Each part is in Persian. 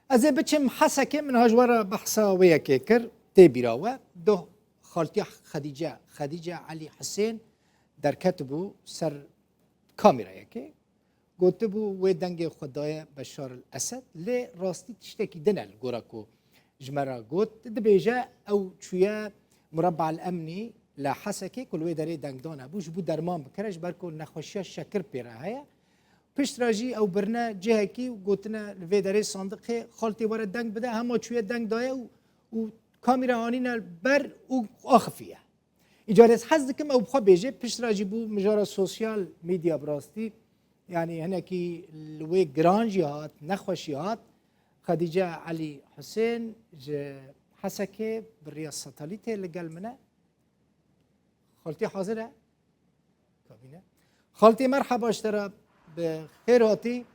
از بچم حسکه من هجوار بحثا ویا که کر تبیراوه دو خالتي خدیجه علی حسین در کتبو سر کامرا یکی گفته بو و دنگ خدای بشار الاسد لی راستی تشتکی دنل گوراکو جمرا گوت دبیجه او چویا مربع الامنی لا حسکه کل و داری دنگ دانه بوش بو درمان بکرش برکو نخوشیا شکر پیره هیا پشت راجی او برنا جهه کی و گوتنا لوی داری صندوق خالتي ورا دنگ بده همه چویا دنگ دایه و کامرا آنینا بر و آخفیه اجازه حز دکم او بخوا بیجه پشت راجی بو مجارا سوسیال میدیا براستی يعني هنا كي لوي جرانجيات نخوشيات خديجة علي حسين حسكي بالرئاسة التالية اللي قال منها خالتي حاضرة كابينة خالتي مرحبا اشترى بخيراتي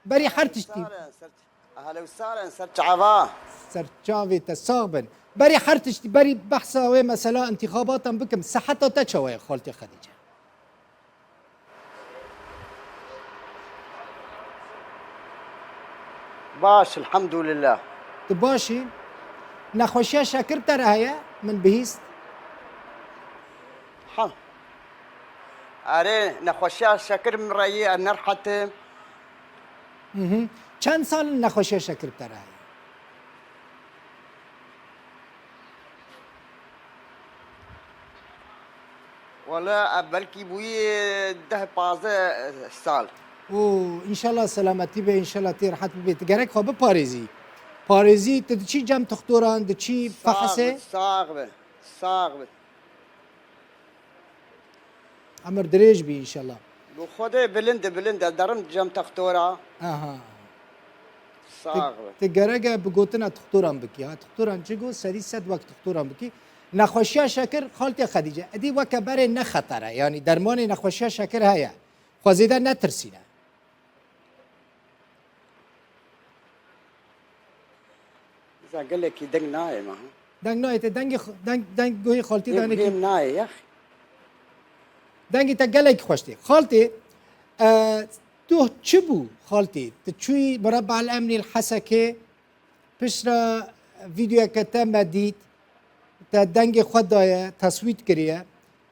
بري حرتشتي اهلا وسهلا سرت عبا سرتشافي تساغبن بري حرتشتي بري بحثة وي مسألة انتخابات بكم صحتها تشوي خالتي خديجة باش الحمد لله تباشي نخوشيا شاكر ترى هيا من بهيست ها اري نخوشيا شكر من رأيي نرحت چند سال نخوشيا شاكر ترى هيا ولا بلكي بوي ده 15 سال او ان شاء الله سلامتي به ان شاء الله تي راحت بيت جرك خو باريزي باريزي تدشي جام تختوران دشي فحسه صاغبت امر دريج بي ان شاء الله بخده بلند درم جام تختورا اها صاغبت تجرجا بقوتنا تختوران بكي ها تختوران جيجو سدي سد وقت تختوران بكي نخوشيا شاكر خالتي خديجه ادي وكبر نخطره يعني درمان نخوشيا شاكر هيا خوازيدا نترسينا قال لك دنگ ناي ما دنگ ناي دنگ گوي خالتي دانه كي ناي يا اخي دنگ تا گلك خوشتي خالتي تو چبو خالتي تشوي مربع الامني الحسكه بشرا فيديو كتم ديت تا دنگ خدايا تصويت كريا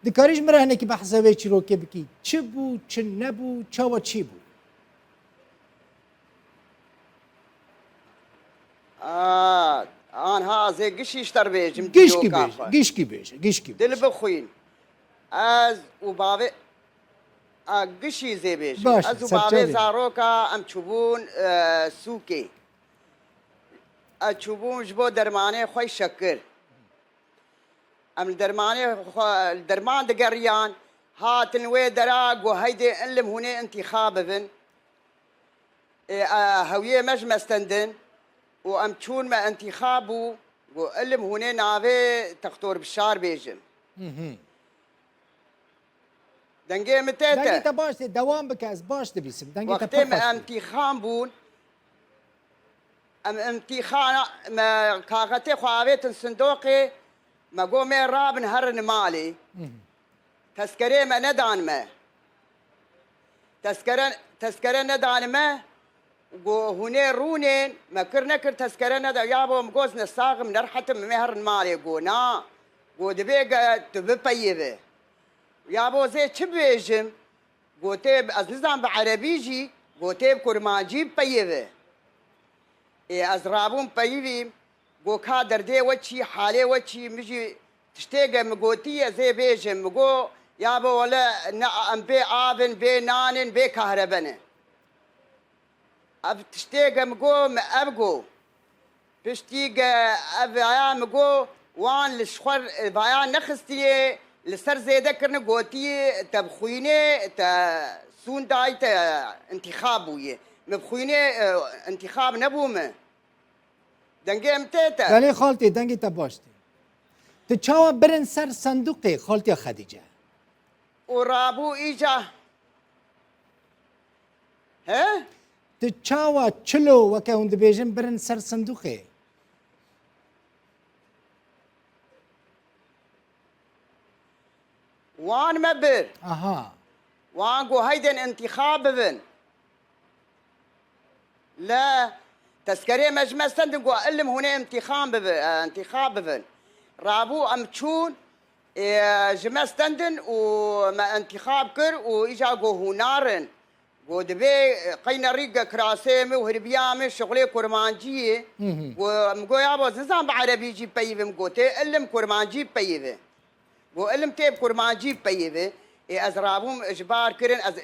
دكاريج مرهنه كي بحسابي چي روكي بكي چبو چ نبو چاوا چي بو انا زي قشي بيجم قشكي بيج دل بخوين از وبابي قشي زي بيج از وبابي زاروكا ام تشوبون سوكي اتشوبون جبو درماني خوي شكر ام الدرمان دقريان هاتن وي دراق وهيدي علم هنا انتخاب بن هويه مش مستندن وامتشون ما انتخابه وعلم هنا نافي تختور بشار بيجم دنجي متيتا دنجي تباش دوام بكاس باش تبيسم دنجي وقتين امتخان بون امتخان ما كاغتي خوابيت الصندوقي ما قومي رابن هرن مالي تذكري ما ندعن ما تذكري ندعن ما وهنا رونين ما كرنا كر تذكري ندعن يابو مقوز نساغم نرحتم مهرن مالي قونا ودبيق تبقيبه يابو زي تشبيجم قوتيب از نظام بعربيجي قوتيب كرماجي بقيبه از رابون بقيبه قو كادر دي وچي حالي وچي مجي تشتيقه مقوتيه زي بيجم مقو يابو ولا ام بي آبن بي نانن بي كهربنه اب تشتيقه مقو ابقو بشتيقه اب مقو وان لشخور بايان نخستيه لسر زيده كرنا قوتيه تبخوينه تا سون داي تا انتخابويه مبخوينه انتخاب نبومه دنگي امتيتا دالي خالتي دنگي تباشتي تشاوا برن سر صندوقي خالتي خديجه ورابو ايجا ها تشاوا چلو وكاون دبيجن برن سر صندوقي وان مبر اها وان قو هيدن انتخاب بن لا تذكري مجمع استندن قو علم هنا انتخاب بفن رابو امتشون جمع استندن وما انتخاب كر وإجا قو هنارن قو دبي قينا ريقا كراسيمي وهربيامي شغلي كورمانجية ومقو يابو زنزان بعربي جيب بيبي مقو تي علم كورمانجي بيبي قو علم تيب كورمانجي بيبي از رابوم اجبار كرن از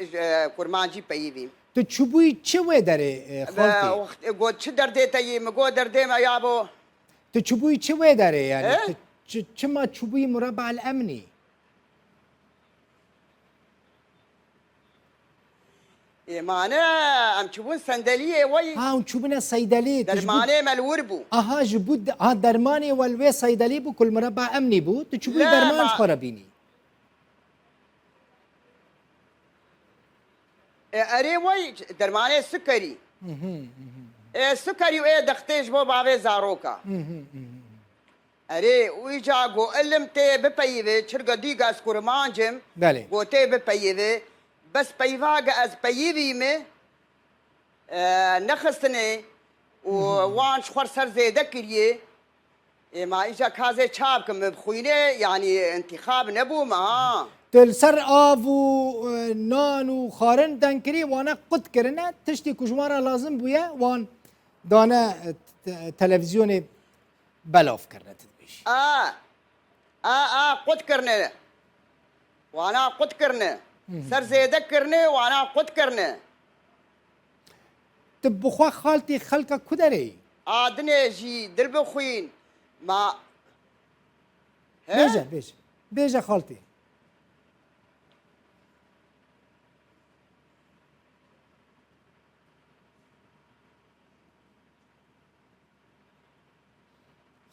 كورمانجي بيبي تو چوبوی چه وی داره خالتی؟ قو چه درده تایی مقو درده ما يابو تو چوبوی چه وی داره یعنی چه ما چوبوی مربع الامنی معنى ام تشوفون صندليه وي ها اون چوبنا صیدلی درمانه ملوربو آها جبود ها درمانی والوی صیدلی بو کل مربع امنی بو تو چوبوی لا، درمان ما- خورا بینی اري وي درمانه سكري سكري وايه دختيش بو بابي زاروكا اري ويجا قو علمتي ببيبي تشرقا ديغا سكورمانجم بله قوتي ببيبي بس بيفاقا از بيبي مي نخستني ووان شخور سر زيدا كريه ما اجا كازي شابكم بخوينه يعني انتخاب نبو ما تل سر آب و نان و خارن دن کری وانا قد کرنه تشتی کجوارا لازم بویا وان دانه تلویزیون بلاف کرنه تدبیش قد كرنا وانا قد كرنا سر زيدك كرنا وانا قد كرنا تب بخوا خالتی خلقا کدره عادني جي درب خوين ما بیجه بیجه بیجه خالتی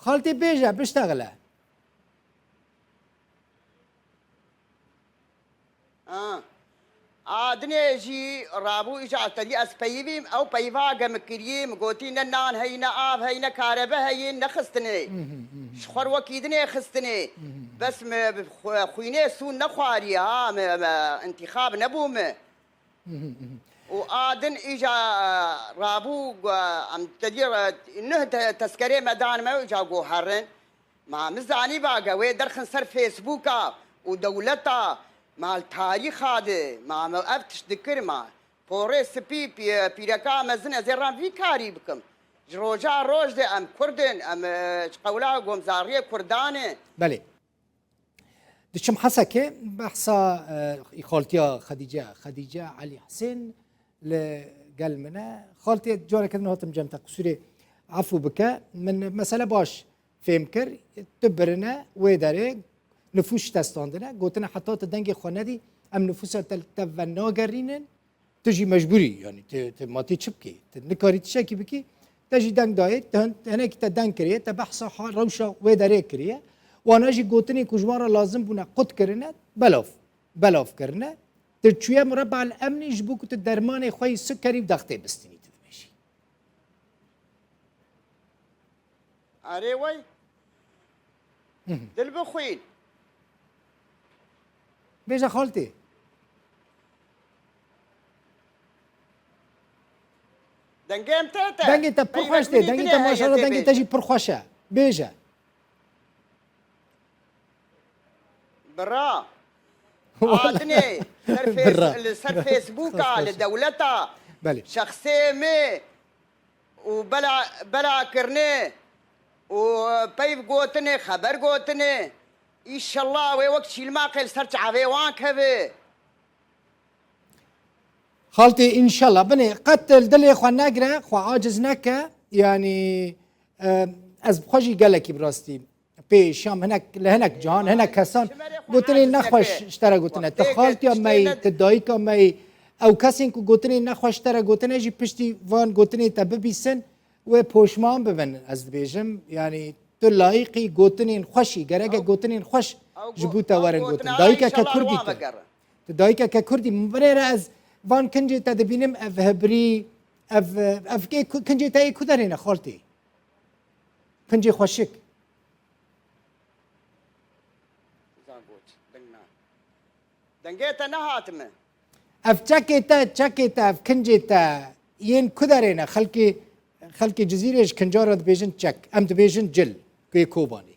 خالتي بیجه بشتغله عادني جي رابو اجا تدي اس بيبيم او بيفا مكريم قوتي نان هينا اب هينا كهرباء هي نخستني شخور وكيدني خستني بس خويني سون نخواري انتخاب نبوم وآدن إجا رابو أم تدير إنه تذكري مدان ما إجا جو هرن ما مزعني باقا ويدرخن سر فيسبوكا ودولتا مع التاريخ هذا ما أفتش ذكر ما بوريس بيركا مزن زيران في كاري بكم جروجا روج ده أم كردن أم قولا قوم زارية كردانة بله دشم حسكه بحثا خالتيا خديجة علي حسين لقال منا خالتي جونا كذا هاتم جمتا قصوري عفو بك من مسألة باش فهمكر تبرنا ويداري نفوش تستاندنا قلتنا حتى تدنجي خواندي ام نفوس تلتفنا قرينن تجي مجبوري يعني ما تشبكي نكاري تشاكي بكي تجي دنگ دايت هناك تدنگ كريه تبحثا حال روشا ويداري كريه وانا جي قوتني كجوارا لازم بنا قد كرنا بلاف كرنا ترچويا مربع الامن جبوك الدرمان خوي سكري بدختي بستني تدمشي أري وي دل بخوين بيجا خالتي دنگم تاتا دنگي تا پرخوشته دنگي تا ما شاء الله دنگي تجي پرخوشه بيجا برا عادني سر فيسبوك على دولتا بله شخصي مي وبلا كرني وبيف قوتني خبر قوتني ان شاء الله وي وقت شيل ما قيل سرت عافي وانك هبي خالتي ان شاء الله بني قتل دلي اخوان ناقرا خو عاجز نكا يعني از بخوجي قال لك براستي بي شام هناك لهناك جان هناك كسان قلت لي نخوش اشترى قلت لنا تخالتي ماي تدايك ماي او كاسين كو قلت لي نخوش اشترى قلت لنا جي بشتي فان قلت لي تببي سن و بوشمان ببن از بيجم يعني تلايقي قلت لي نخوشي قرقه قلت لي نخوش جبوتا ورن قلت دايكا ككردي تدايكا ككردي مبرر از فان كنجي تدبينم اف هبري اف كنجي تاي كدرينا خالتي كنجي خوشك دنگيتا نهاتمه اف تشاكيتا اف كنجيتا ين كدرينا خلكي جزيرة كنجارة دبيجن تشك أم دبيجن جل كي كوباني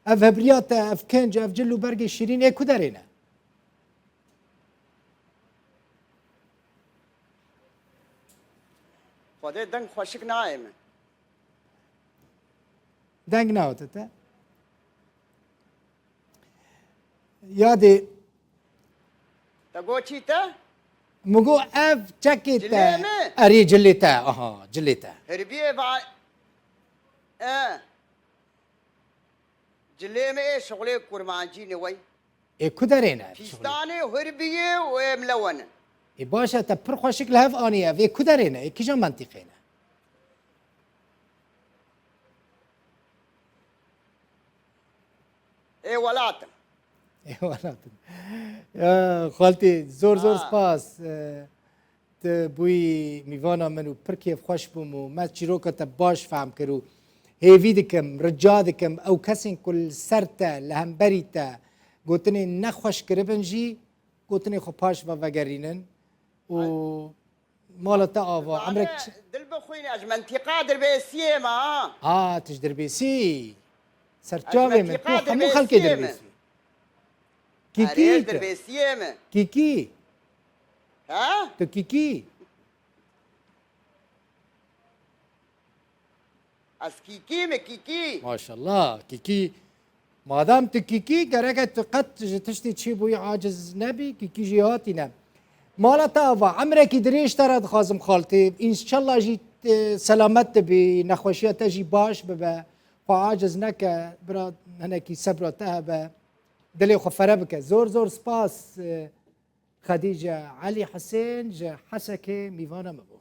أف هبرياتا أف كنج أف جلو برقي شيرين إيه كدرينا خودت دنگ خوشک نایم دنگ ناوتتا يادي تقول چی تا مگو اف چکیتا جلیمه؟ اری جلیتا آها جلیتا هربیه با جليمه ايه شغله كرمانجي نوي ای کدرینه فيستاني وهربيه وملونه ای باشه تا پر خوشک لهف آنیه و ای کدرینه ای کجا منطقینه ايه ولاتن ای ولاتن خالتي زور سپاس ت بوی میوانا منو پر کیف خوش بوم و ما چیروکا تا باش فهم کرو هیوی دکم رجا دکم او کسین کل سرتا لهمبریتا گوتنی نخوش کربن جی گوتنی خو پاش و وگرینن و مالتا آوا عمرك دل بخويني اج منطقه دربيسيه ما تجدر بيسي سرچاوي من تو منطقة خمو خلقي دربيسية دربيسي اريد كيكي دربيسيه ما كيكي ها تو كيكي اسكيكي مكيكي ما شاء الله كيكي ما دام تكيكي كركت قد تشتي تشيبوي عاجز نبي كيكي جياتي نب مالا تافا عمرك دريش ترى خازم خالتي ان شاء الله جيت سلامت بنخوشيه تجي باش ببا فعاجز نك برا هناكي صبر تهبه دلي خفره بك زور سباس خديجه علي حسين جا حسكه ميفانا مبو